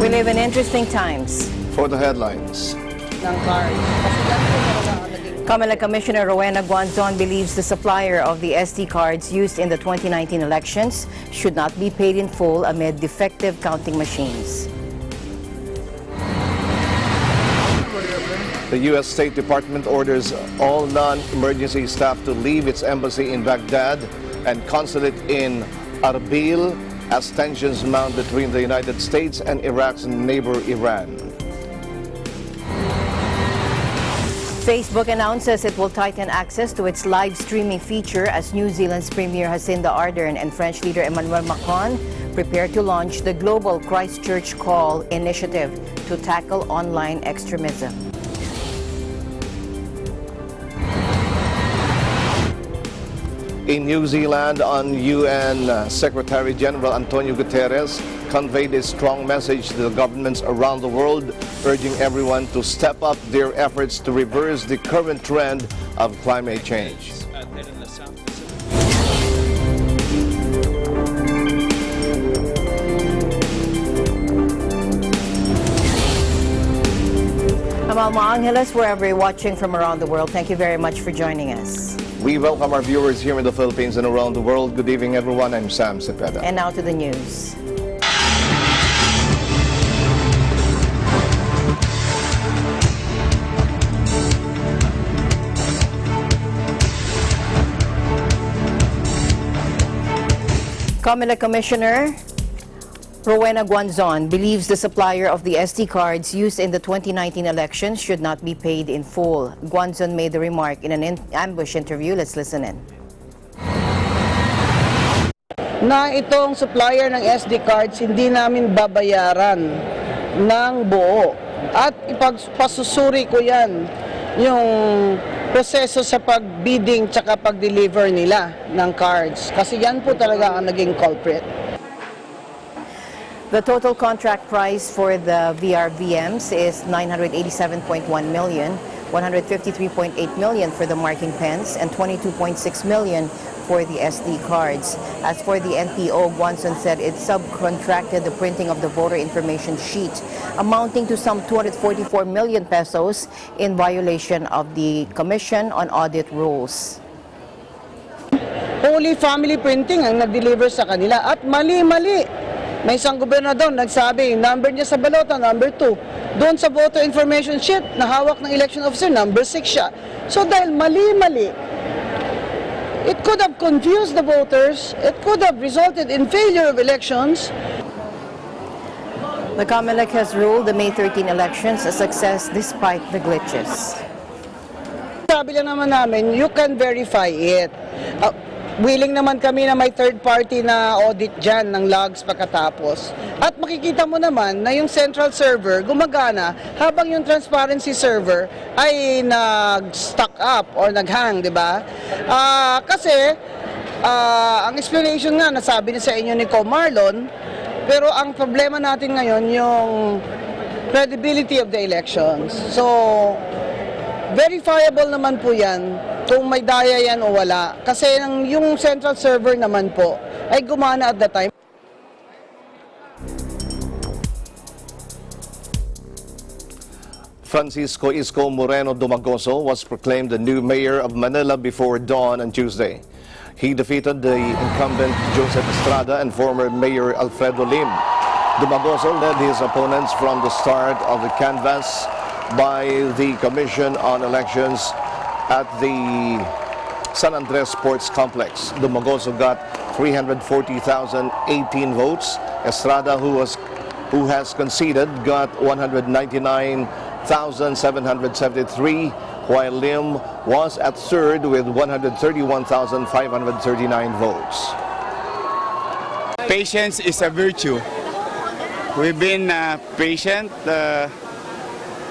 We live in interesting times. For the headlines. COMELEC Commissioner Rowena Guanzon believes the supplier of the SD cards used in the 2019 elections should not be paid in full amid defective counting machines. The U.S. State Department orders all non-emergency staff to leave its embassy in Baghdad and consulate in Erbil as tensions mount between the United States and Iraq's neighbor Iran. Facebook announces it will tighten access to its live streaming feature as New Zealand's Premier Jacinda Ardern and French leader Emmanuel Macron prepare to launch the global Christchurch Call initiative to tackle online extremism. In New Zealand, UN Secretary General Antonio Guterres conveyed a strong message to the governments around the world, urging everyone to step up their efforts to reverse the current trend of climate change. I'm Alma Angeles, wherever you're watching from around the world. Thank you very much for joining us. We welcome our viewers here in the Philippines and around the world. Good evening, everyone. I'm Sam Cepeda. And now to the news. COMELEC Commissioner Rowena Guanzon believes the supplier of the SD cards used in the 2019 elections should not be paid in full. Guanzon made the remark in an ambush interview. Let's listen in. Na itong supplier ng SD cards hindi namin babayaran ng buo. At ipagpasusuri ko yan yung proseso sa pag-bidding tsaka pag-deliver nila ng cards. Kasi yan po talaga ang naging culprit. The total contract price for the VRVMs is 987.1 million, 153.8 million for the marking pens, and 22.6 million for the SD cards. As for the NPO, Guanzon said it subcontracted the printing of the voter information sheet, amounting to some 244 million pesos in violation of the Commission on Audit rules. Holy Family Printing ang nag-deliver sa kanila at mali-mali. May isang gobernador nagsabi, number niya sa balota, number 2. Doon sa voter information sheet, na hawak ng election officer, number 6 siya. So dahil mali-mali, it could have confused the voters, it could have resulted in failure of elections. The COMELEC has ruled the May 13 elections a success despite the glitches. Sabi lang naman namin, you can verify it. Willing naman kami na may third party na audit dyan ng logs pagkatapos. At makikita mo naman na yung central server gumagana habang yung transparency server ay nag-stuck up or nag-hang, di ba? Kasi ang explanation nga nasabi na sa inyo ni Co Marlon, pero ang problema natin ngayon yung credibility of the elections. So, verifiable naman po yan kung may daya yan o wala. Kasi yung central server naman po ay gumana at the time. Francisco Isko Moreno Dumagoso was proclaimed the new mayor of Manila before dawn on Tuesday. He defeated the incumbent Joseph Estrada and former Mayor Alfredo Lim. Dumagoso led his opponents from the start of the canvass by the Commission on Elections at the San Andres Sports Complex. Dumagoso got 340,018 votes. Estrada, who has conceded, got 199,773, while Lim was at third with 131,539 votes. Patience is a virtue. We've been patient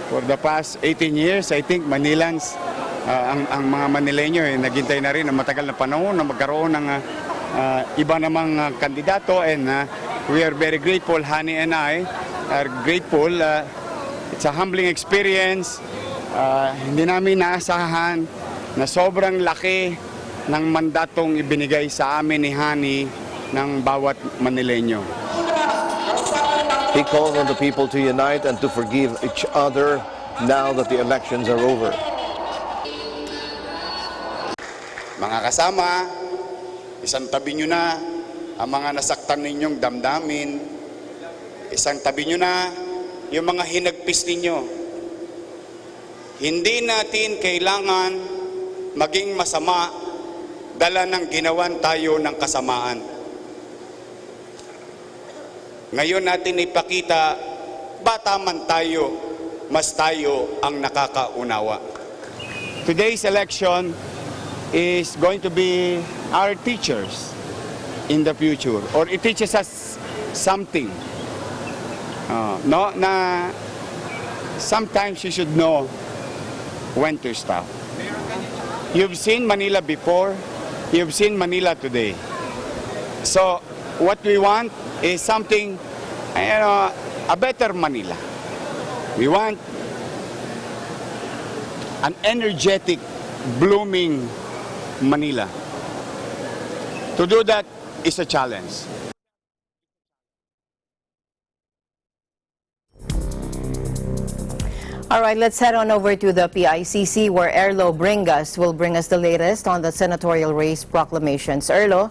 for the past 18 years. I think Manilans, ang mga Manileño naghintay na rin ng matagal na panahon na magkaroon ng iba namang kandidato, and we are very grateful. Hani and I are grateful. It's a humbling experience. Hindi namin naasahan na sobrang laki ng mandatong ibinigay sa amin ni Hani ng bawat Manileño. He called on the people to unite and to forgive each other now that the elections are over. Mga kasama, isang tabi nyo na ang mga nasaktan ninyong damdamin. Isang tabi nyo na yung mga hinagpis ninyo. Hindi natin kailangan maging masama dala ng ginawan tayo ng kasamaan. Ngayon natin ipakita, bata man tayo, mas tayo ang nakakaunawa. Today's election is going to be our teachers in the future, or it teaches us something. No, na sometimes you should know when to stop. You've seen Manila before, you've seen Manila today. So what we want is something, a better Manila. We want an energetic, blooming Manila. To do that is a challenge. All right, let's head on over to the PICC where Erlo Bringas will bring us the latest on the senatorial race proclamations. Erlo?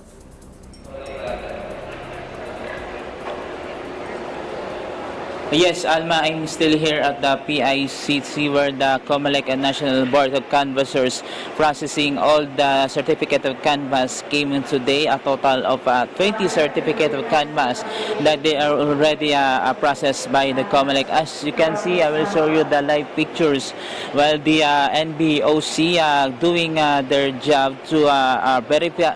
Yes, Alma, I'm still here at the PICC where the COMELEC and National Board of Canvassers processing all the certificate of canvass came in today, a total of 20 certificate of canvass that they are already processed by the COMELEC. As you can see, I will show you the live pictures while the NBOC doing their job to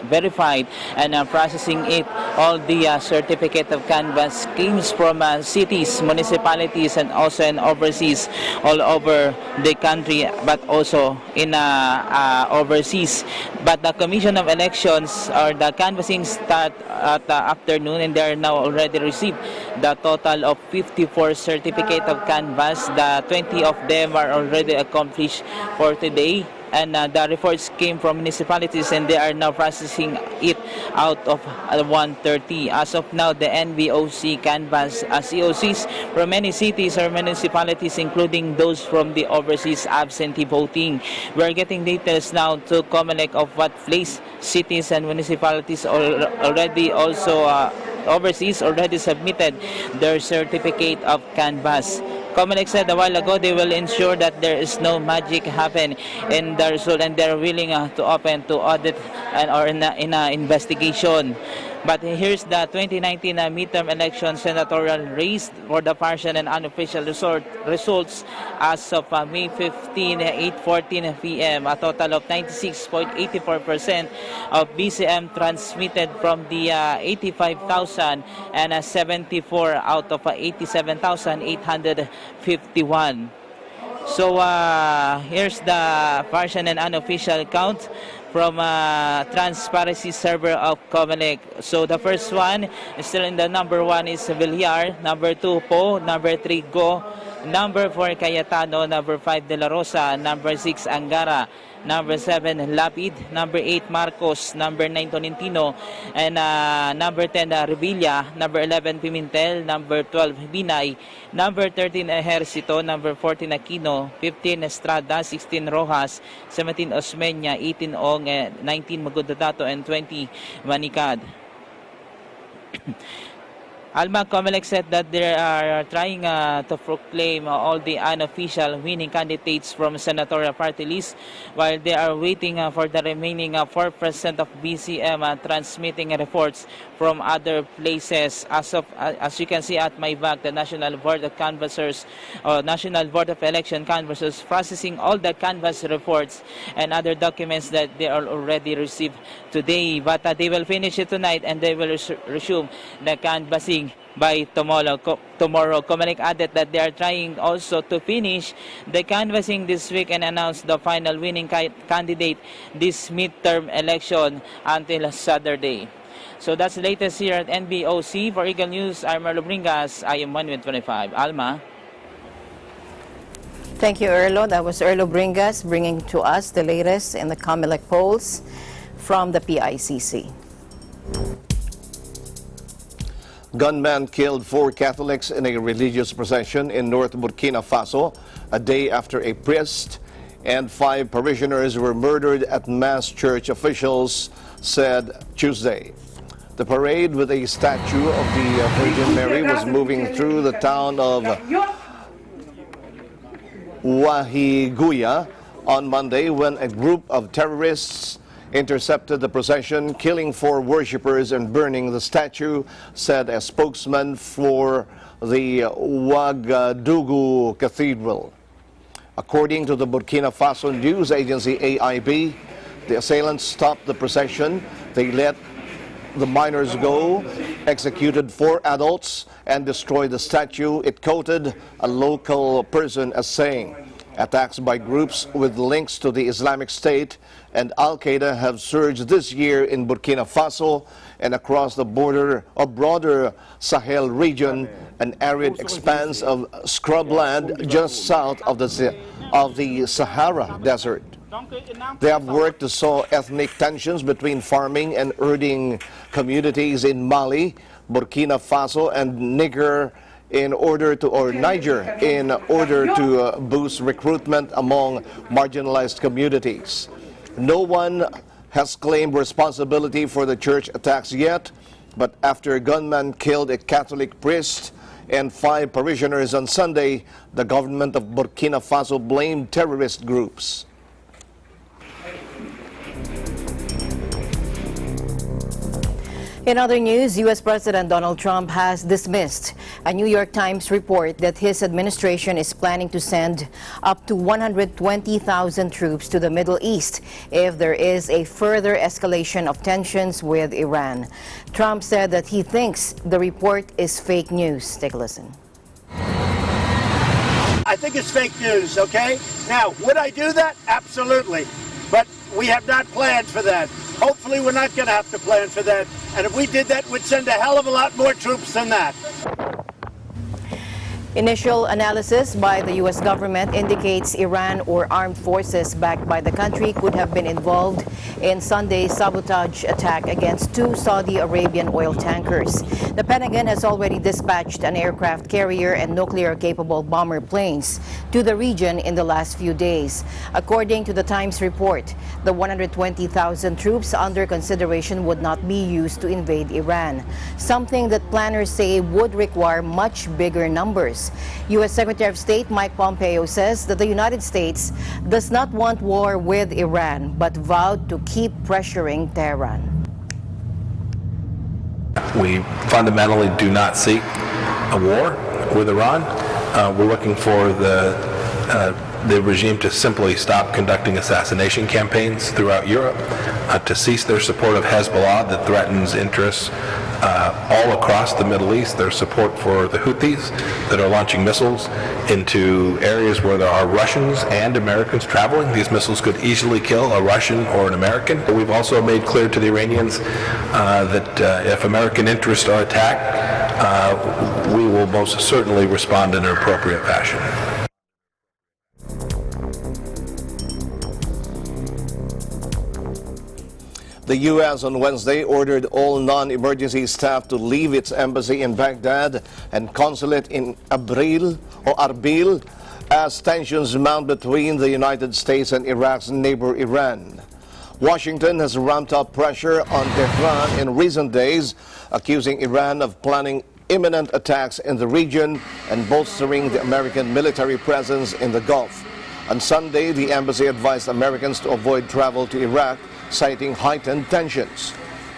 verify and processing it. All the certificate of canvass came from cities, municipalities, and also in overseas, all over the country, but also in overseas. But the Commission of Elections or the canvassing start at the afternoon, and they are now already received the total of 54 certificate of canvass. The 20 of them are already accomplished for today. And the reports came from municipalities and they are now processing it out of 130. As of now, the NBOC canvass COCs from many cities or municipalities, including those from the overseas absentee voting. We're getting details now to COMELEC of what place cities and municipalities already also overseas already submitted their certificate of canvass. COMELEC said a while ago they will ensure that there is no magic happen in the result, and they're willing to open to audit and or in a investigation. But here's the 2019 midterm election senatorial race for the partial and unofficial results as of May 15, 8:14 p.m. A total of 96.84% of BCM transmitted from the 85,000 and 74 out of 87,851. So here's the partial and unofficial count from transparency server of COMELEC. So the first one is still in the number 1 is Villar, number 2 Po, number 3 Go, number 4 Cayetano, number 5 De La Rosa, number 6 Angara, number 7 Lapid, number 8 Marcos, number 9 Tolentino, and number 10 Revilla, number 11 Pimentel, number 12 Binay, number 13 Ejercito, number 14 Aquino, 15 Estrada, 16 Rojas, 17 Osmeña, 18 Ong, 19 Magudadato, and 20 Manicad. Alma, COMELEC said that they are trying to proclaim all the unofficial winning candidates from senatorial party list while they are waiting for the remaining 4% of BCM transmitting reports from other places. As you can see at my back, the National Board of Canvassers, National Board of Election Canvassers processing all the canvass reports and other documents that they are already received today. But they will finish it tonight and they will resume the canvassing by tomorrow. COMELEC added that they are trying also to finish the canvassing this week and announce the final winning candidate this midterm election until Saturday. So that's the latest here at NBOC. For Eagle News, I'm Erlo Bringas. I am 125. Alma. Thank you, Erlo. That was Erlo Bringas bringing to us the latest in the COMELEC polls from the PICC. Gunman killed 4 Catholics in a religious procession in North Burkina Faso a day after a priest and 5 parishioners were murdered at mass, church officials said Tuesday. The parade with a statue of the Virgin Mary was moving through the town of Wahiguya on Monday when a group of terrorists intercepted the procession, killing 4 worshippers and burning the statue, said a spokesman for the Ouagadougou Cathedral. According to the Burkina Faso news agency AIB, the assailants stopped the procession. They let the minors go, executed 4 adults, and destroyed the statue. It quoted a local person as saying, "Attacks by groups with links to the Islamic State and Al-Qaeda have surged this year in Burkina Faso and across the border of broader Sahel region, an arid expanse of scrubland just south of the Sahara Desert." They have worked to sow ethnic tensions between farming and herding communities in Mali, Burkina Faso, and Niger in order to boost recruitment among marginalized communities. No one has claimed responsibility for the church attacks yet, but after a gunman killed a Catholic priest and 5 parishioners on Sunday, the government of Burkina Faso blamed terrorist groups. In other news, U.S. President Donald Trump has dismissed a New York Times report that his administration is planning to send up to 120,000 troops to the Middle East if there is a further escalation of tensions with Iran. Trump said that he thinks the report is fake news. Take a listen. I think it's fake news, okay? Now, would I do that? Absolutely. But we have not planned for that. Hopefully, we're not going to have to plan for that. And if we did that, we'd send a hell of a lot more troops than that. Initial analysis by the U.S. government indicates Iran or armed forces backed by the country could have been involved in Sunday's sabotage attack against 2 Saudi Arabian oil tankers. The Pentagon has already dispatched an aircraft carrier and nuclear-capable bomber planes to the region in the last few days. According to the Times report, the 120,000 troops under consideration would not be used to invade Iran, something that planners say would require much bigger numbers. U.S. Secretary of State Mike Pompeo says that the United States does not want war with Iran, but vowed to keep pressuring Tehran. We fundamentally do not seek a war with Iran. We're looking for the regime to simply stop conducting assassination campaigns throughout Europe, to cease their support of Hezbollah that threatens interests all across the Middle East, their support for the Houthis that are launching missiles into areas where there are Russians and Americans traveling. These missiles could easily kill a Russian or an American. We've also made clear to the Iranians that if American interests are attacked, we will most certainly respond in an appropriate fashion. The U.S. on Wednesday ordered all non-emergency staff to leave its embassy in Baghdad and consulate in Erbil as tensions mount between the United States and Iraq's neighbor Iran. Washington has ramped up pressure on Tehran in recent days, accusing Iran of planning imminent attacks in the region and bolstering the American military presence in the Gulf. On Sunday, the embassy advised Americans to avoid travel to Iraq, citing heightened tensions.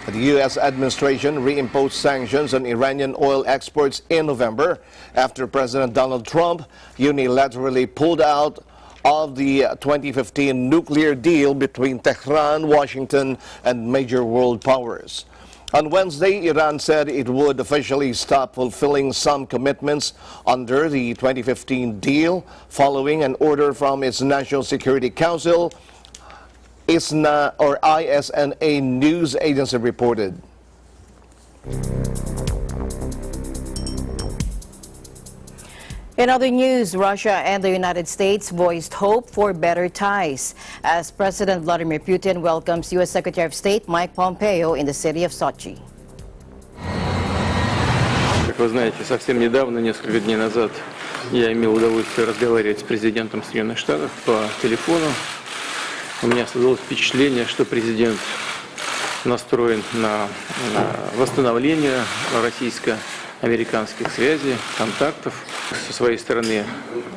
The U.S. administration reimposed sanctions on Iranian oil exports in November after President Donald Trump unilaterally pulled out of the 2015 nuclear deal between Tehran, Washington, and major world powers. On Wednesday, Iran said it would officially stop fulfilling some commitments under the 2015 deal following an order from its National Security Council, ISNA news agency reported. In other news, Russia and the United States voiced hope for better ties as President Vladimir Putin welcomes U.S. Secretary of State Mike Pompeo in the city of Sochi. вы знаете, совсем недавно, несколько дней назад, я имел удовольствие разговаривать с президентом Соединенных Штатов по телефону. У меня создалось впечатление, что президент настроен на восстановление российско-американских связей, контактов. Со своей стороны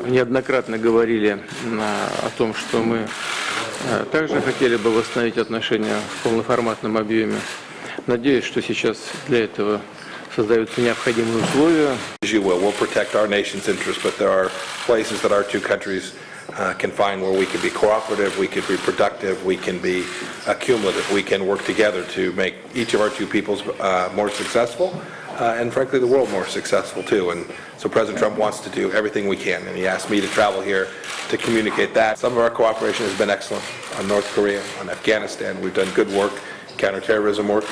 неоднократно говорили о том, что мы также хотели бы восстановить отношения в полноформатном объеме. Надеюсь, что сейчас для этого создаются необходимые условия. We'll protect our nation's interests, but there are places that our two countries can find where we can be cooperative, we can be productive, we can be cumulative, we can work together to make each of our two peoples more successful, and frankly the world more successful too. And so President Trump wants to do everything we can, and he asked me to travel here to communicate that. Some of our cooperation has been excellent on North Korea, on Afghanistan. We've done good work, counterterrorism work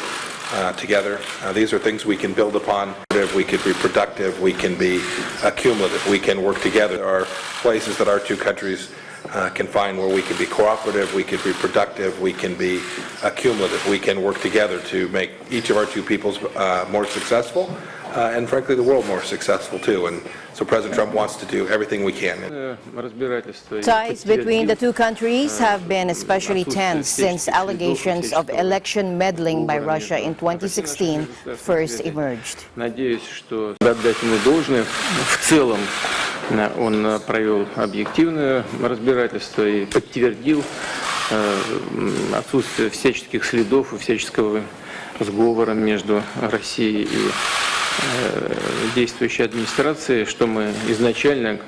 together. These are things we can build upon. We can be productive, we can be cumulative, we can work together. There are places that our two countries can find where we can be cooperative, we can be productive, we can be cumulative, we can work together to make each of our two peoples more successful, and frankly the world more successful too. And so President Trump wants to do everything we can. Ties between the two countries have been especially tense since allegations of election meddling by Russia in 2016 first emerged. Надеюсь, что отдать ему должное. В целом он провел объективное разбирательство и подтвердил отсутствие всяческих следов и всяческого сговора между Россией и действующей администрацией, что мы изначально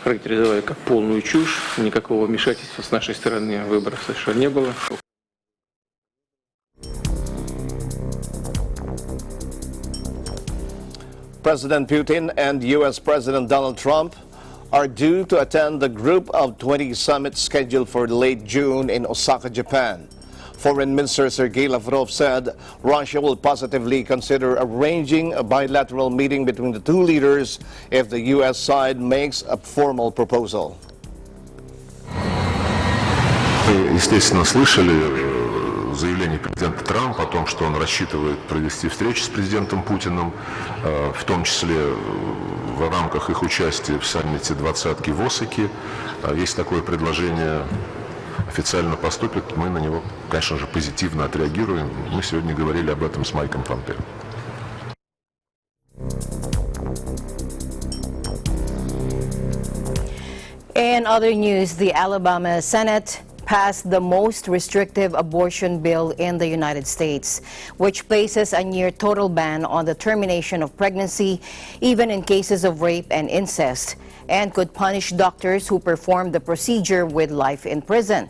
характеризовали как полную чушь. Никакого вмешательства с нашей стороны в выборах совершенно не было. President Putin and U.S. President Donald Trump are due to attend the Group of 20 summit scheduled for late June in Osaka, Japan. Foreign Minister Sergei Lavrov said Russia will positively consider arranging a bilateral meeting between the two leaders if the U.S. side makes a formal proposal. Мы, естественно, слышали заявление президента Трампа о том, что он рассчитывает провести встречу с президентом Путиным, в том числе в рамках их участия в саммите «двадцатки» в Осаке. Если такое предложение официально поступит, мы на него, конечно же, позитивно отреагируем. Мы сегодня говорили об этом с Майком Помпео. In other news, the Alabama Senate passed the most restrictive abortion bill in the United States, which places a near total ban on the termination of pregnancy, even in cases of rape and incest, and could punish doctors who perform the procedure with life in prison.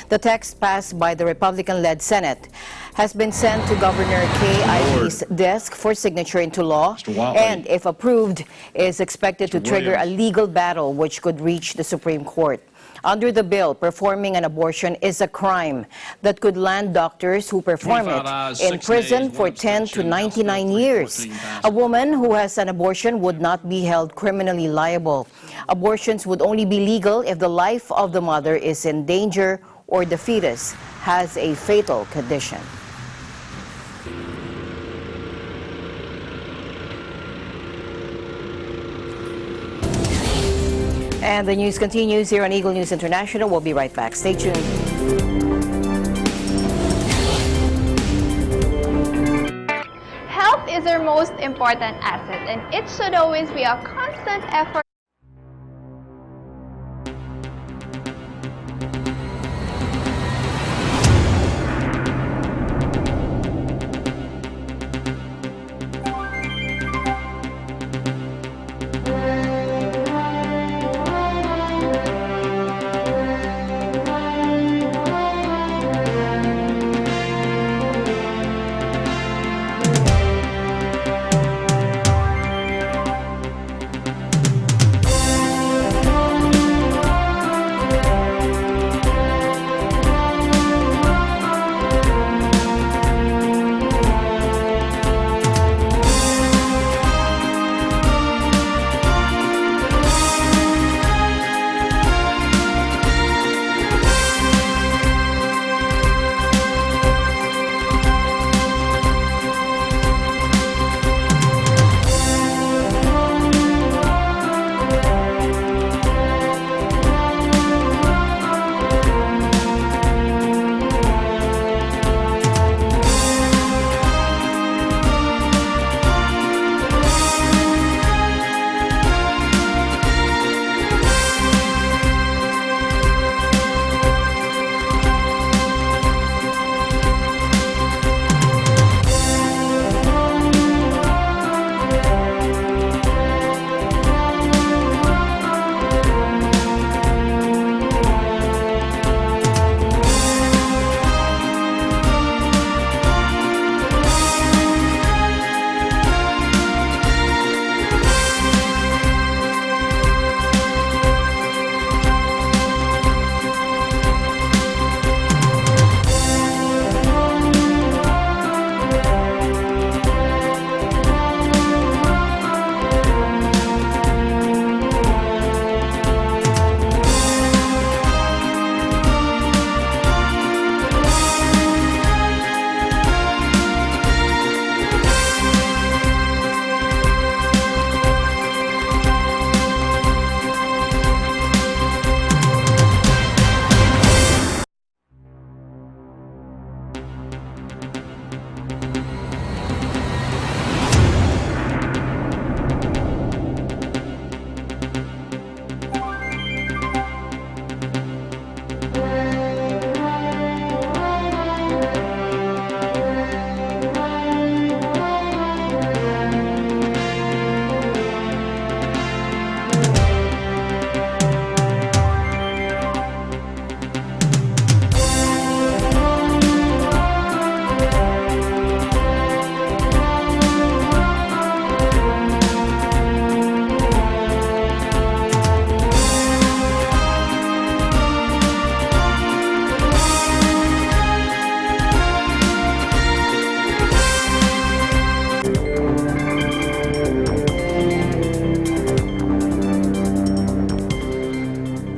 The text passed by the Republican-led Senate has been sent to Governor Kay Ivey's desk for signature into law, and if approved, is expected to trigger a legal battle which could reach the Supreme Court. Under the bill, performing an abortion is a crime that could land doctors who perform it in prison for 10 to 99 years. A woman who has an abortion would not be held criminally liable. Abortions would only be legal if the life of the mother is in danger or the fetus has a fatal condition. And the news continues here on Eagle News International. We'll be right back. Stay tuned. Health is our most important asset, and it should always be a constant effort.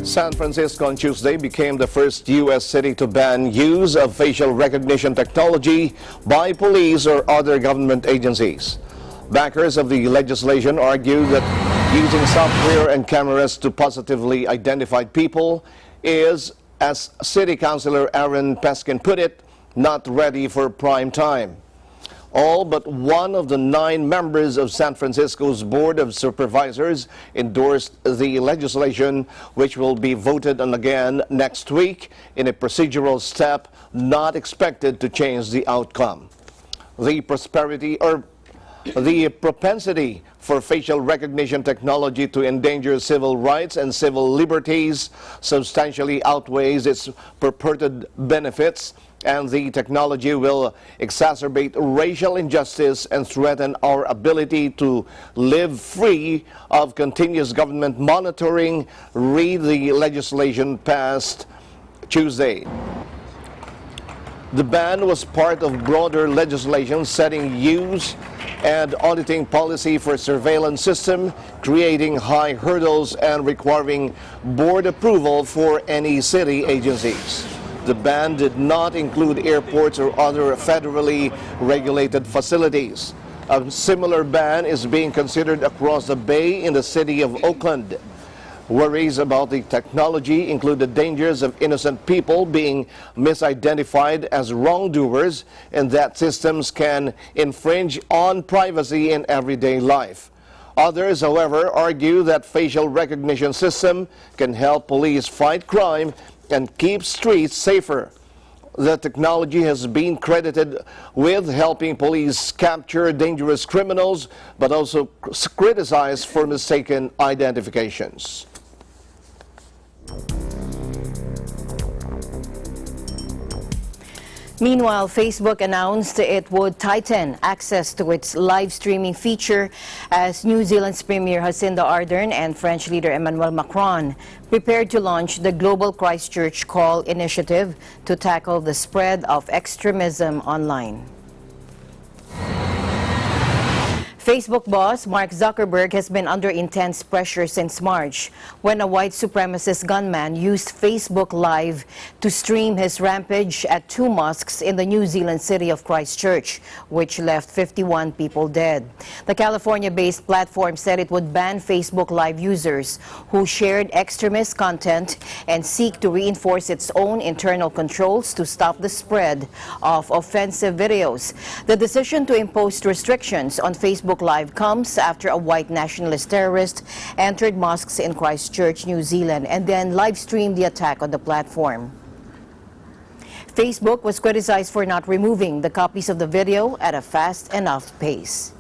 San Francisco on Tuesday became the first U.S. city to ban use of facial recognition technology by police or other government agencies. Backers of the legislation argue that using software and cameras to positively identify people is, as City Councilor Aaron Peskin put it, not ready for prime time. All but one of the 9 members of San Francisco's Board of Supervisors endorsed the legislation, which will be voted on again next week in a procedural step not expected to change the outcome. The propensity for facial recognition technology to endanger civil rights and civil liberties substantially outweighs its purported benefits, and the technology will exacerbate racial injustice and threaten our ability to live free of continuous government monitoring. Read the legislation passed Tuesday. The ban was part of broader legislation setting use and auditing policy for surveillance system, creating high hurdles and requiring board approval for any city agencies. The ban did not include airports or other federally regulated facilities. A similar ban is being considered across the bay in the city of Oakland. Worries about the technology include the dangers of innocent people being misidentified as wrongdoers and that systems can infringe on privacy in everyday life. Others, however, argue that facial recognition system can help police fight crime and keep streets safer. The technology has been credited with helping police capture dangerous criminals, but also criticized for mistaken identifications. Meanwhile, Facebook announced it would tighten access to its live streaming feature as New Zealand's Premier Jacinda Ardern and French leader Emmanuel Macron prepared to launch the Global Christchurch Call initiative to tackle the spread of extremism online. Facebook boss Mark Zuckerberg has been under intense pressure since March when a white supremacist gunman used Facebook Live to stream his rampage at 2 mosques in the New Zealand city of Christchurch, which left 51 people dead. The California-based platform said it would ban Facebook Live users who shared extremist content and seek to reinforce its own internal controls to stop the spread of offensive videos. The decision to impose restrictions on Facebook Live comes after a white nationalist terrorist entered mosques in Christchurch, New Zealand, and then live-streamed the attack on the platform. Facebook was criticized for not removing the copies of the video at a fast enough pace.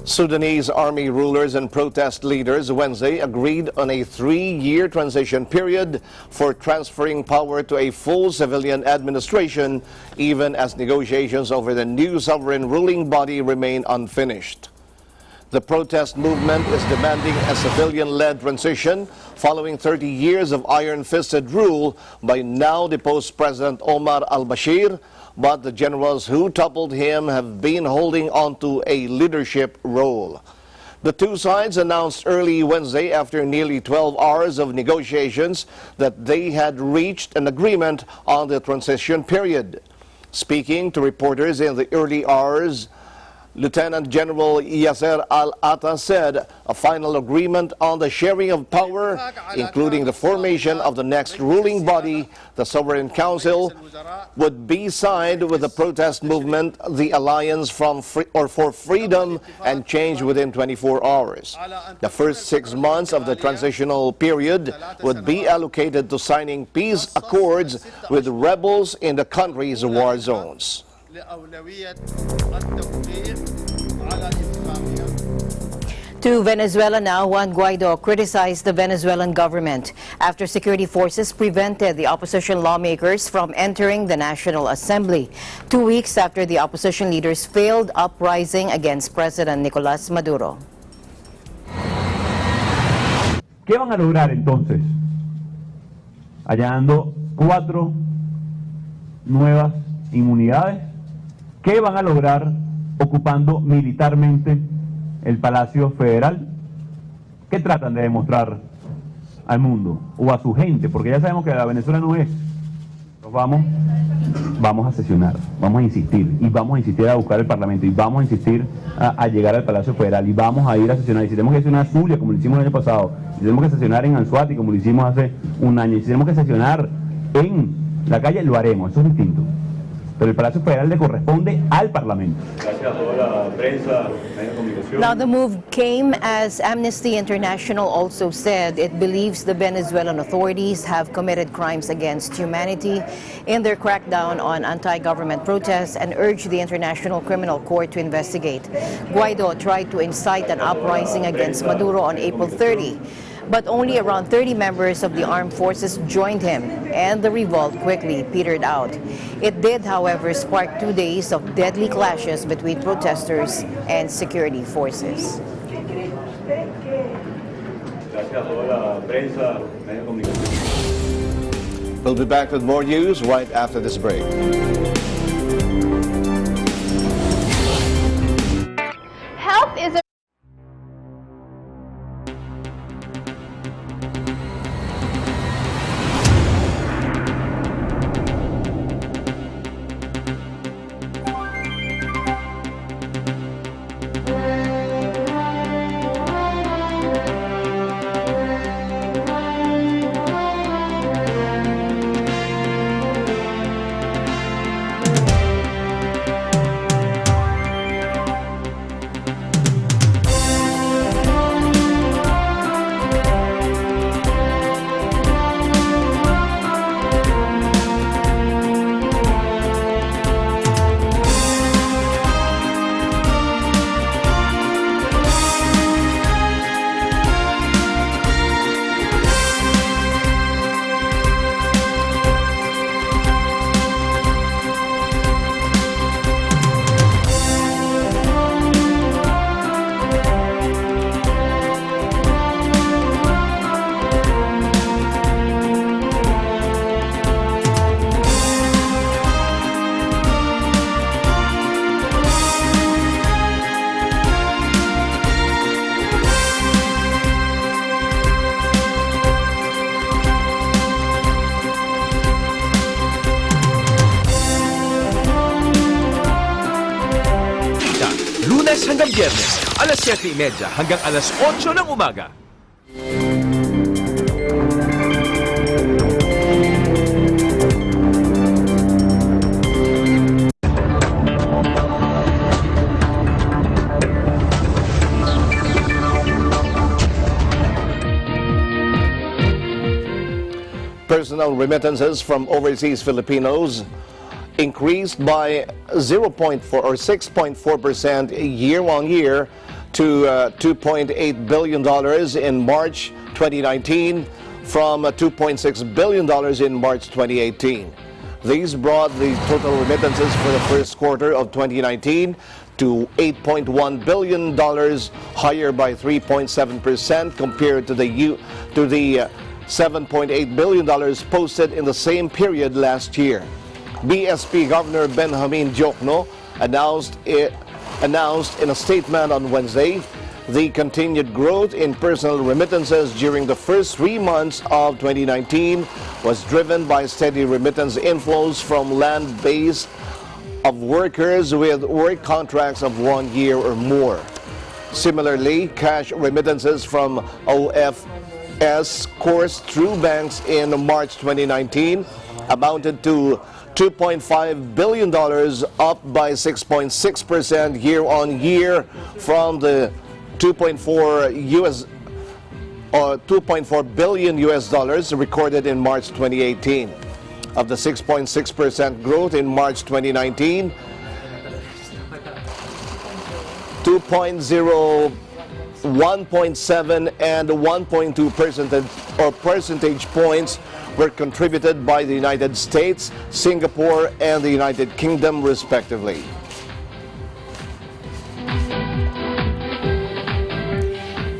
Sudanese army rulers and protest leaders Wednesday agreed on a 3-year transition period for transferring power to a full civilian administration, even as negotiations over the new sovereign ruling body remain unfinished. The protest movement is demanding a civilian-led transition following 30 years of iron-fisted rule by now deposed President Omar al-Bashir, but the generals who toppled him have been holding on to a leadership role. The two sides announced early Wednesday, after nearly 12 hours of negotiations, that they had reached an agreement on the transition period. Speaking to reporters in the early hours, Lieutenant General Yasser al-Atta said a final agreement on the sharing of power, including the formation of the next ruling body, the Sovereign Council, would be signed with the protest movement, the Alliance for Freedom and Change, within 24 hours. The first 6 months of the transitional period would be allocated to signing peace accords with rebels in the country's war zones. To Venezuela now, Juan Guaido criticized the Venezuelan government after security forces prevented the opposition lawmakers from entering the National Assembly, 2 weeks after the opposition leaders failed uprising against President Nicolás Maduro. ¿Qué van a lograr entonces? Allanando 4 nuevas inmunidades. ¿Qué van a lograr ocupando militarmente el Palacio Federal, ¿qué tratan de demostrar al mundo o a su gente? Porque ya sabemos que la Venezuela no es. Nos vamos a sesionar, vamos a insistir y vamos a insistir a buscar el Parlamento y vamos a insistir a llegar al Palacio Federal y vamos a ir a sesionar. Y si tenemos que sesionar en Zulia, como lo hicimos el año pasado, si tenemos que sesionar en Anzoátegui, como lo hicimos hace un año, y si tenemos que sesionar en la calle, lo haremos, eso es distinto. Pero el Palacio Federal le corresponde al Parlamento. Gracias a toda la prensa, medios de comunicación. Now, the move came as Amnesty International also said it believes the Venezuelan authorities have committed crimes against humanity in their crackdown on anti-government protests and urged the International Criminal Court to investigate. Guaido tried to incite an uprising against Maduro on April 30. But only around 30 members of the armed forces joined him, and the revolt quickly petered out. It did, however, spark 2 days of deadly clashes between protesters and security forces. Gracias a toda la prensa, medios de comunicación. We'll be back with more news right after this break. Health is a Lunes hanggang Biyernes, alas 7:30 hanggang alas 8 ng umaga. Personal remittances from overseas Filipinos increased by 0.4 or 6.4% year-on-year to $2.8 billion in March 2019 from $2.6 billion in March 2018. These brought the total remittances for the first quarter of 2019 to $8.1 billion, higher by 3.7% compared to the $7.8 billion posted in the same period last year. BSP Governor Benjamin Diokno announced in a statement on Wednesday the continued growth in personal remittances during the first 3 months of 2019 was driven by steady remittance inflows from land-based of workers with work contracts of 1 year or more. Similarly, cash remittances from OFS coursed through banks in March 2019 amounted to $2.5 billion, up by 6.6% year-on-year from the $2.4 billion recorded in March 2018. Of the 6.6% growth in March 2019, 1.7 and 1.2 percentage points were contributed by the United States, Singapore, and the United Kingdom, respectively.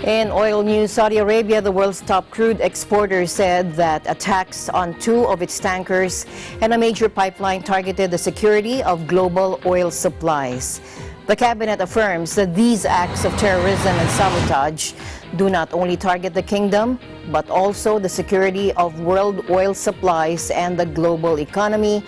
In oil news, Saudi Arabia, the world's top crude exporter, said that attacks on 2 of its tankers and a major pipeline targeted the security of global oil supplies. The cabinet affirms that these acts of terrorism and sabotage do not only target the kingdom, but also the security of world oil supplies and the global economy.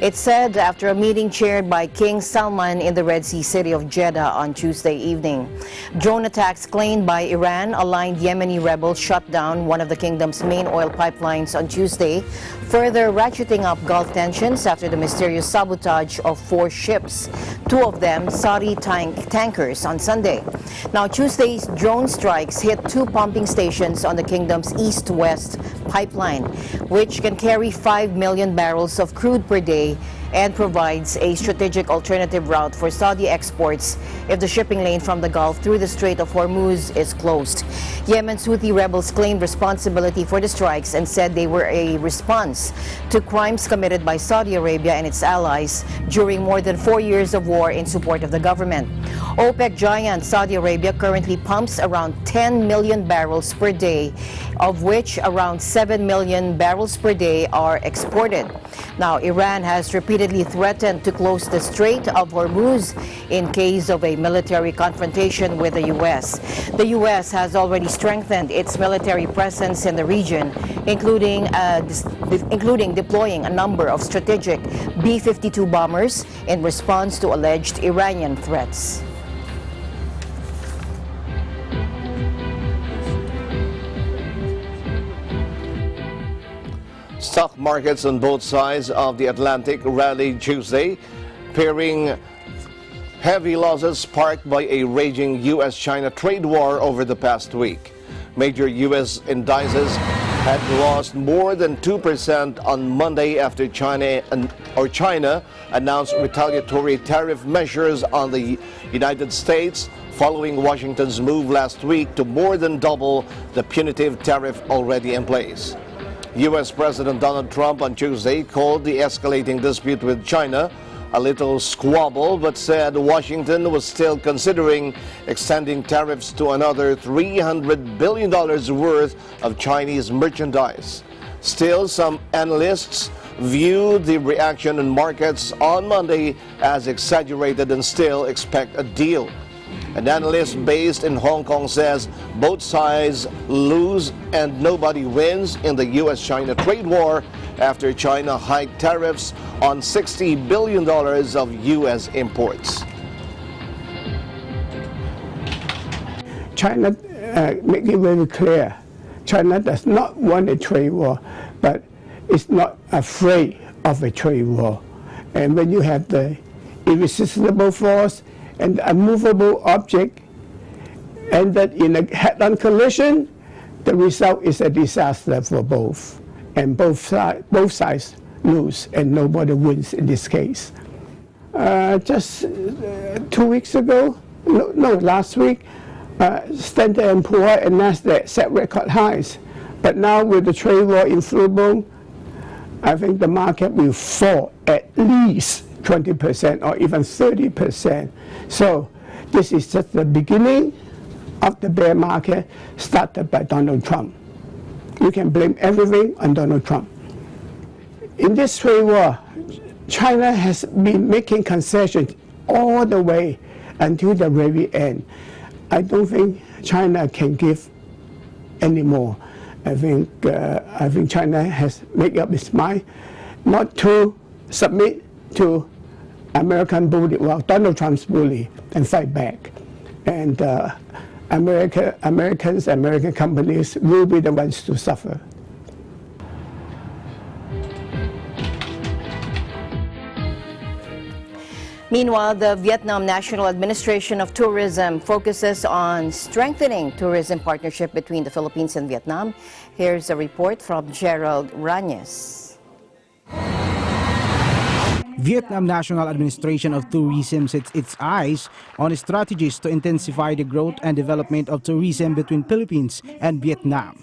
It said after a meeting chaired by King Salman in the Red Sea city of Jeddah on Tuesday evening. Drone attacks claimed by Iran-aligned Yemeni rebels shut down one of the kingdom's main oil pipelines on Tuesday, further ratcheting up Gulf tensions after the mysterious sabotage of 4 ships, 2 of them Saudi tankers on Sunday. Now, Tuesday's drone strikes hit 2 pumping stations on the kingdom's east-west pipeline, which can carry 5 million barrels of crude per day and provides a strategic alternative route for Saudi exports if the shipping lane from the Gulf through the Strait of Hormuz is closed. Yemen's Houthi rebels claimed responsibility for the strikes and said they were a response to crimes committed by Saudi Arabia and its allies during more than 4 years of war in support of the government. OPEC giant Saudi Arabia currently pumps around 10 million barrels per day, of which around 7 million barrels per day are exported. Now, Iran has repeatedly threatened to close the Strait of Hormuz in case of a military confrontation with the U.S. The U.S. has already strengthened its military presence in the region, including deploying a number of strategic B-52 bombers in response to alleged Iranian threats. Stock markets on both sides of the Atlantic rallied Tuesday, pairing heavy losses sparked by a raging U.S.-China trade war over the past week. Major U.S. indices had lost more than 2% on Monday after China announced retaliatory tariff measures on the United States following Washington's move last week to more than double the punitive tariff already in place. U.S. President Donald Trump on Tuesday called the escalating dispute with China a little squabble, but said Washington was still considering extending tariffs to another $300 billion worth of Chinese merchandise. Still, some analysts viewed the reaction in markets on Monday as exaggerated and still expect a deal. An analyst based in Hong Kong says both sides lose and nobody wins in the U.S.-China trade war after China hiked tariffs on $60 billion of U.S. imports. China make it very clear. China does not want a trade war, but it's not afraid of a trade war. And when you have the irresistible force and the unmovable object ended in a head-on collision, the result is a disaster for both. And both sides lose, and nobody wins in this case. Just 2 weeks ago, last week, Standard & Poor's and Nasdaq set record highs. But now with the trade war in full bloom, I think the market will fall at least 20% or even 30%. So this is just the beginning of the bear market started by Donald Trump. You can blame everything on Donald Trump. In this trade war, China has been making concessions all the way until the very end. I don't think China can give anymore. I think China has made up its mind not to submit to American bully, well, Donald Trump's bully, and fight back. And American companies will be the ones to suffer. Meanwhile, the Vietnam National Administration of Tourism focuses on strengthening tourism partnership between the Philippines and Vietnam. Here's a report from Gerald Ranyes. Vietnam National Administration of Tourism sets its eyes on strategies to intensify the growth and development of tourism between Philippines and Vietnam.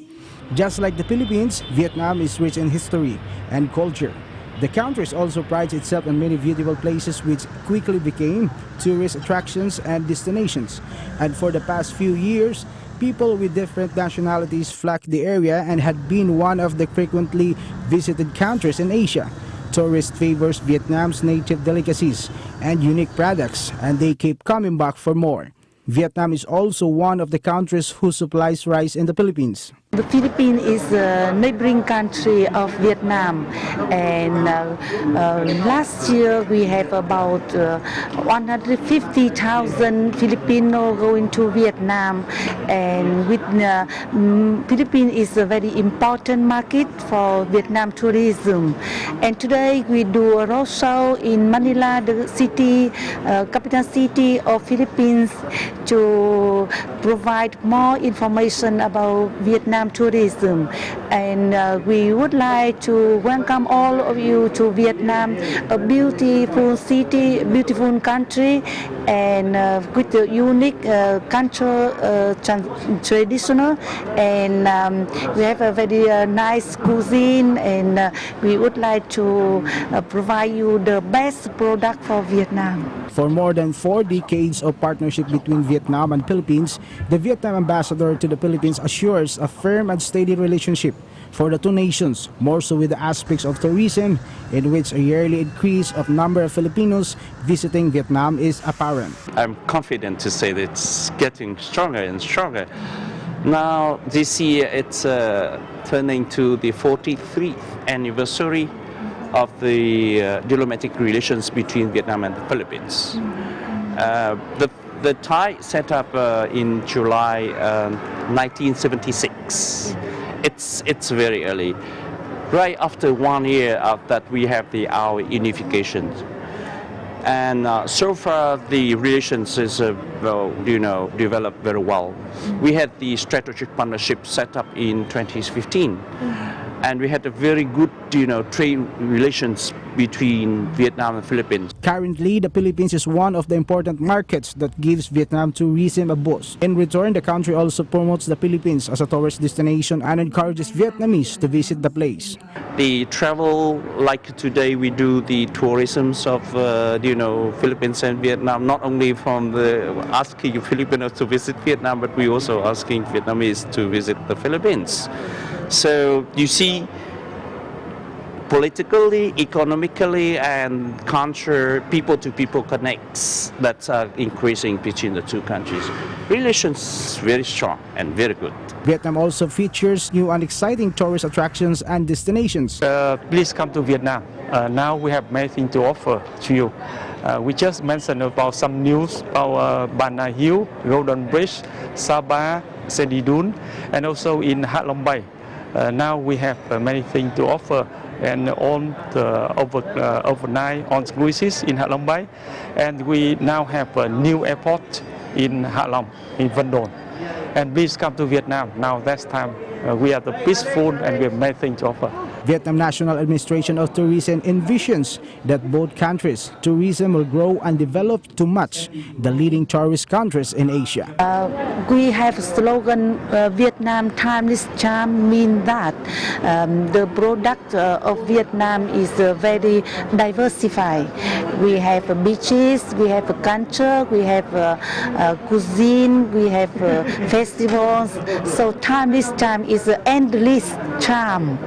Just like the Philippines, Vietnam is rich in history and culture. The country also prides itself on many beautiful places which quickly became tourist attractions and destinations. And for the past few years, people with different nationalities flocked the area and had been one of the frequently visited countries in Asia. tourist favors Vietnam's native delicacies and unique products, and they keep coming back for more. Vietnam is also one of the countries who supplies rice in the Philippines. The Philippines is a neighboring country of Vietnam, and last year we have about 150,000 Filipinos going to Vietnam, and with Philippines is a very important market for Vietnam tourism. And today we do a roadshow in Manila, the city, capital city of Philippines, to provide more information about Vietnam tourism, and we would like to welcome all of you to Vietnam, a beautiful city, beautiful country, and with the unique culture, traditional, and we have a very nice cuisine, and we would like to provide you the best product for Vietnam. For more than 4 decades of partnership between Vietnam and Philippines, the Vietnam ambassador to the Philippines assures a firm and steady relationship for the two nations, more so with the aspects of tourism, in which a yearly increase of number of Filipinos visiting Vietnam is apparent. I'm confident to say that it's getting stronger and stronger. Now, this year it's turning to the 43rd anniversary of the diplomatic relations between Vietnam and the Philippines. The tie set up in July 1976. It's very early. Right after 1 year of that, we have our unification. And so far the relations is developed very well. We had the strategic partnership set up in 2015. And we had a very good, trade relations between Vietnam and Philippines. Currently, the Philippines is one of the important markets that gives Vietnam tourism a boost. In return, the country also promotes the Philippines as a tourist destination and encourages Vietnamese to visit the place. The travel, like today, we do the tourisms of, Philippines and Vietnam, not only from asking Filipinos to visit Vietnam, but we also asking Vietnamese to visit the Philippines. So you see, politically, economically, and culture, people-to-people connects that's increasing between the two countries. Relations very strong and very good. Vietnam also features new and exciting tourist attractions and destinations. Please come to Vietnam. Now we have many things to offer to you. We just mentioned about some news about Ban Na Hill, Golden Bridge, Sapa, Sandy Dune, and also in Hạ Long Bay. Now we have many things to offer, and on the overnight on cruises in Hạ Long Bay, and we now have a new airport in Hạ Long, in Vân Đồn. And please come to Vietnam. Now that's time. We are the peaceful and we have many things to offer. Vietnam National Administration of Tourism envisions that both countries' tourism will grow and develop to match the leading tourist countries in Asia. We have a slogan, Vietnam Timeless Charm, mean that the product of Vietnam is very diversified. We have beaches, we have culture, we have cuisine, we have festivals. So Timeless Charm is an endless charm.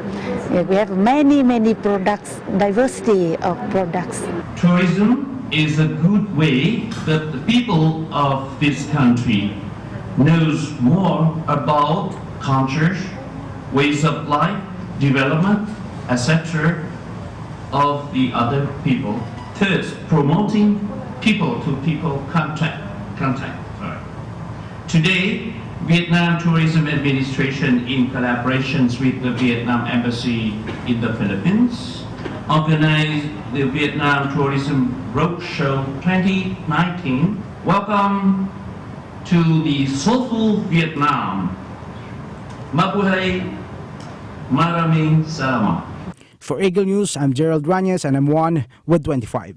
We have many products, diversity of products. Tourism is a good way that the people of this country knows more about cultures, ways of life, development, etc. of the other people. Third, promoting people-to-people contact. Today, Vietnam Tourism Administration, in collaborations with the Vietnam Embassy in the Philippines, organized the Vietnam Tourism Roadshow 2019. Welcome to the soulful Vietnam. Mabuhay, maraming salamat. For Eagle News, I'm Gerald Ranyes, and I'm one with 25.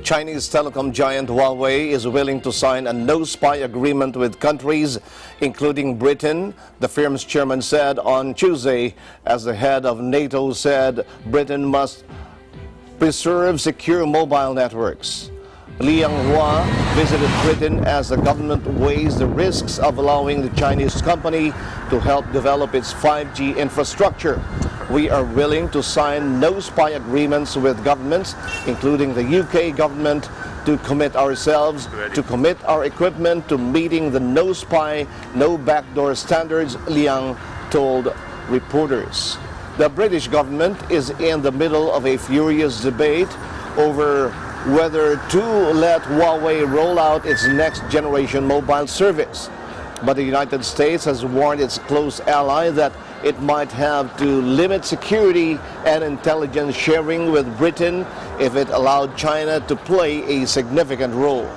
Chinese telecom giant Huawei is willing to sign a no-spy agreement with countries, including Britain, the firm's chairman said on Tuesday, as the head of NATO said Britain must preserve secure mobile networks. Liang Hua visited Britain as the government weighs the risks of allowing the Chinese company to help develop its 5G infrastructure. We are willing to sign no-spy agreements with governments, including the UK government, to commit ourselves, to commit our equipment to meeting the no-spy, no-backdoor standards, Liang told reporters. The British government is in the middle of a furious debate over whether to let Huawei roll out its next-generation mobile service. But the United States has warned its close ally that it might have to limit security and intelligence sharing with Britain if it allowed China to play a significant role.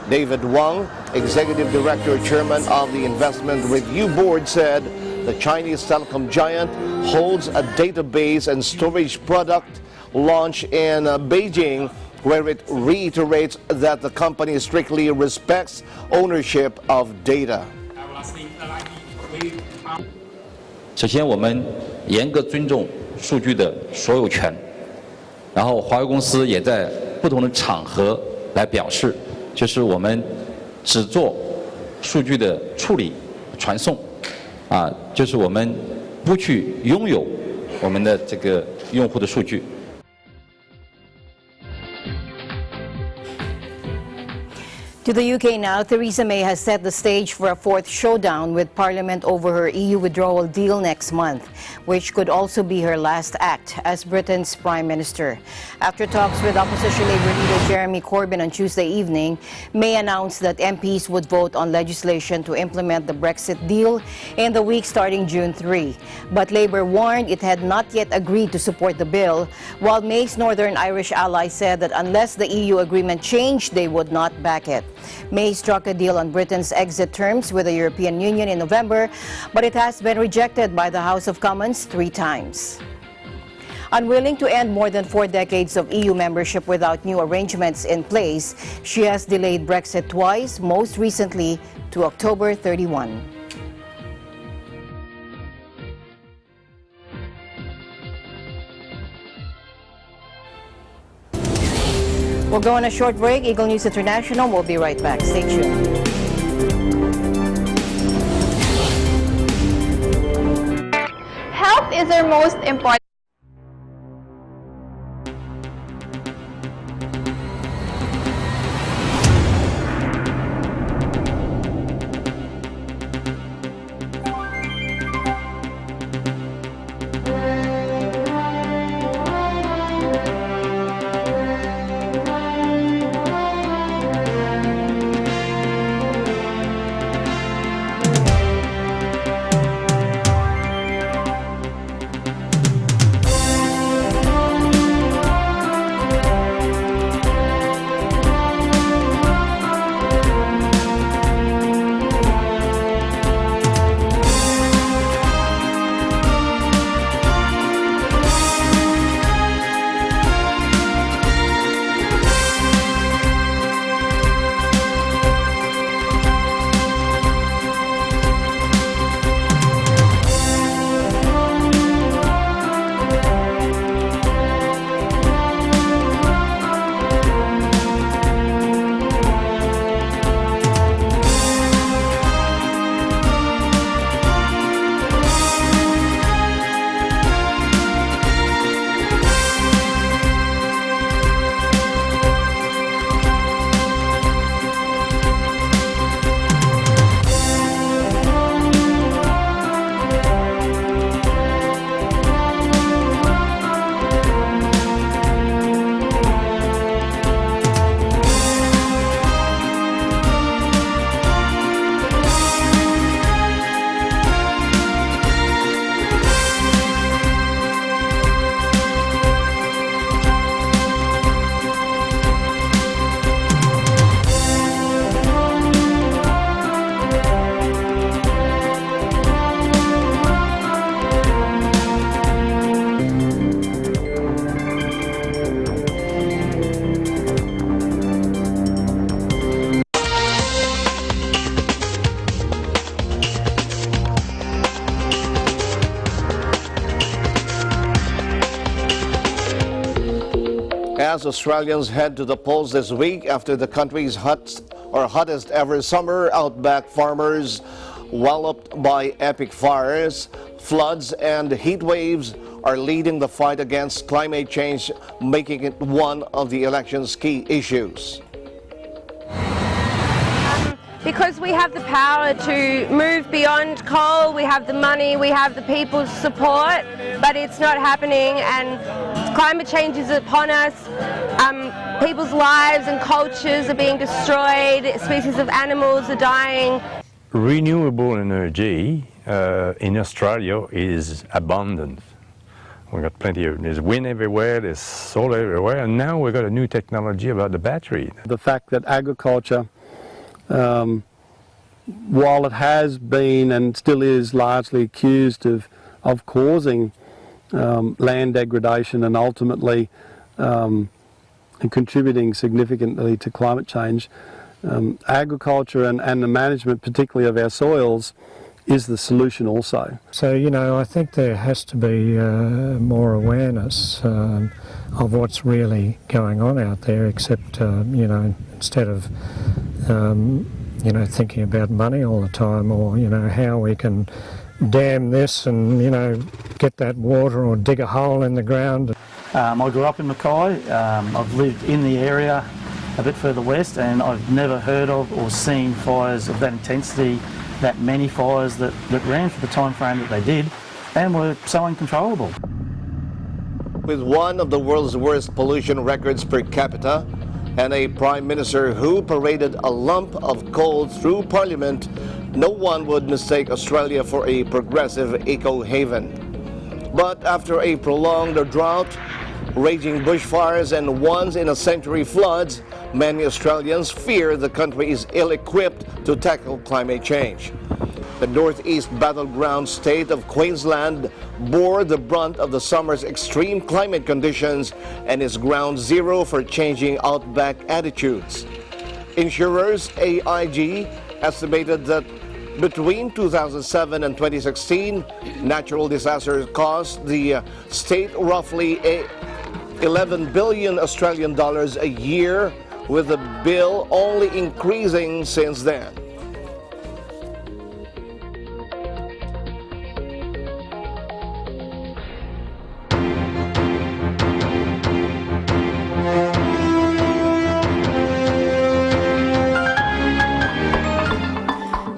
David Wang, Executive Director Chairman of the Investment Review Board, said the Chinese telecom giant holds a database and storage product launched in Beijing, where it reiterates that the company strictly respects ownership of data. 首先，我们严格尊重数据的所有权。然后，华为公司也在不同的场合来表示，就是我们只做数据的处理、传送，就是我们不去拥有我们的这个用户的数据。 To the UK now, Theresa May has set the stage for a fourth showdown with Parliament over her EU withdrawal deal next month, which could also be her last act as Britain's Prime Minister. After talks with opposition Labour leader Jeremy Corbyn on Tuesday evening, May announced that MPs would vote on legislation to implement the Brexit deal in the week starting June 3. But Labour warned it had not yet agreed to support the bill, while May's Northern Irish ally said that unless the EU agreement changed, they would not back it. May struck a deal on Britain's exit terms with the European Union in November, but it has been rejected by the House of Commons 3 times. Unwilling to end more than 4 decades of EU membership without new arrangements in place, she has delayed Brexit twice, most recently to October 31. We'll go on a short break. Eagle News International will be right back. Stay tuned. Health is our most important. as Australians head to the polls this week after the country's hottest ever summer, Outback farmers walloped by epic fires, floods and heat waves are leading the fight against climate change, making it one of the election's key issues. Because we have the power to move beyond coal, we have the money, we have the people's support, but it's not happening, and climate change is upon us. People's lives and cultures are being destroyed, species of animals are dying. Renewable energy in Australia is abundant. We've got plenty of, there's wind everywhere, there's solar everywhere, and now we've got a new technology about the battery. The fact that agriculture, while it has been and still is largely accused of causing land degradation and ultimately and contributing significantly to climate change, agriculture and the management, particularly of our soils, is the solution also. So, you know, I think there has to be more awareness of what's really going on out there, except, you know, instead of, you know, thinking about money all the time, or, you know, how we can dam this and, you know, get that water or dig a hole in the ground. I grew up in Mackay. I've lived in the area a bit further west, and I've never heard of or seen fires of that intensity, that many fires that ran for the time frame that they did, and were so uncontrollable. With one of the world's worst pollution records per capita, and a Prime Minister who paraded a lump of coal through Parliament, no one would mistake Australia for a progressive eco-haven. But after a prolonged drought, raging bushfires and once-in-a-century floods, many Australians fear the country is ill-equipped to tackle climate change. The northeast battleground state of Queensland bore the brunt of the summer's extreme climate conditions and is ground zero for changing outback attitudes. Insurers AIG estimated that between 2007 and 2016, natural disasters cost the state roughly 11 billion Australian dollars a year, with the bill only increasing since then.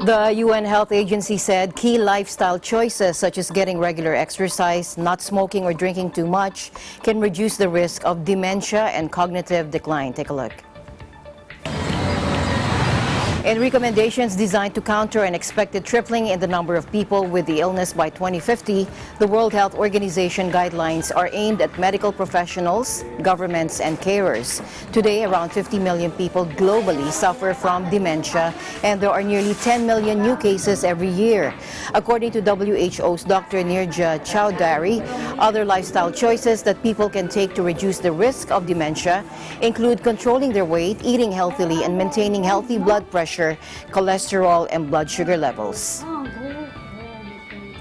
The UN Health Agency said key lifestyle choices such as getting regular exercise, not smoking or drinking too much can reduce the risk of dementia and cognitive decline. Take a look. In recommendations designed to counter an expected tripling in the number of people with the illness by 2050, the World Health Organization guidelines are aimed at medical professionals, governments, and carers. Today, around 50 million people globally suffer from dementia, and there are nearly 10 million new cases every year. According to WHO's Dr. Nirja Chowdhury, other lifestyle choices that people can take to reduce the risk of dementia include controlling their weight, eating healthily, and maintaining healthy blood pressure, cholesterol, and blood sugar levels.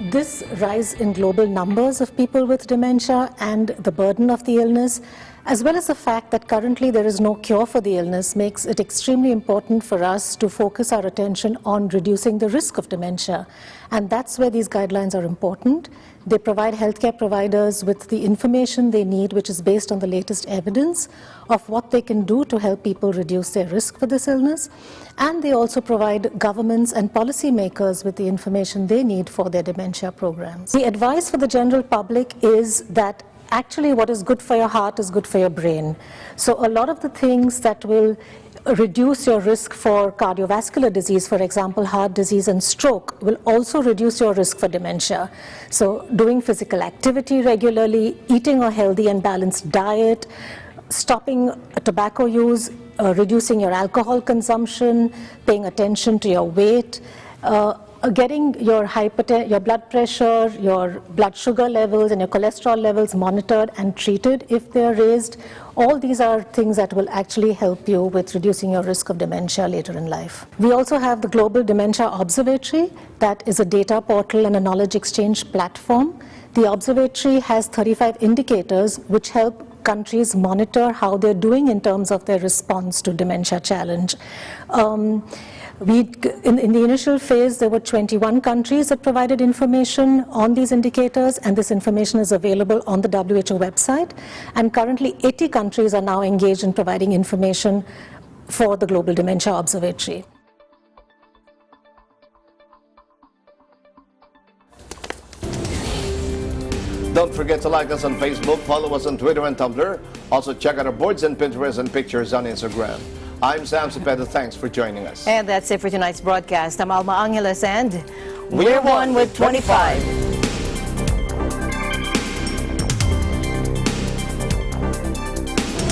This rise in global numbers of people with dementia and the burden of the illness, as well as the fact that currently there is no cure for the illness, makes it extremely important for us to focus our attention on reducing the risk of dementia. And that's where these guidelines are important. They provide healthcare providers with the information they need, which is based on the latest evidence of what they can do to help people reduce their risk for this illness. And they also provide governments and policymakers with the information they need for their dementia programs. The advice for the general public is that actually what is good for your heart is good for your brain. So a lot of the things that will reduce your risk for cardiovascular disease, for example, heart disease and stroke, will also reduce your risk for dementia. So doing physical activity regularly, eating a healthy and balanced diet, stopping tobacco use, reducing your alcohol consumption, paying attention to your weight, getting your blood pressure, your blood sugar levels and your cholesterol levels monitored and treated if they are raised. All these are things that will actually help you with reducing your risk of dementia later in life. We also have the Global Dementia Observatory, that is a data portal and a knowledge exchange platform. The observatory has 35 indicators which help countries monitor how they're doing in terms of their response to dementia challenge. In the initial phase, there were 21 countries that provided information on these indicators, and this information is available on the WHO website. And currently, 80 countries are now engaged in providing information for the Global Dementia Observatory. Don't forget to like us on Facebook, follow us on Twitter and Tumblr. Also check out our boards and Pinterest and pictures on Instagram. I'm Sam Cepeda. Thanks for joining us. And that's it for tonight's broadcast. I'm Alma Angeles, and we're one with 25.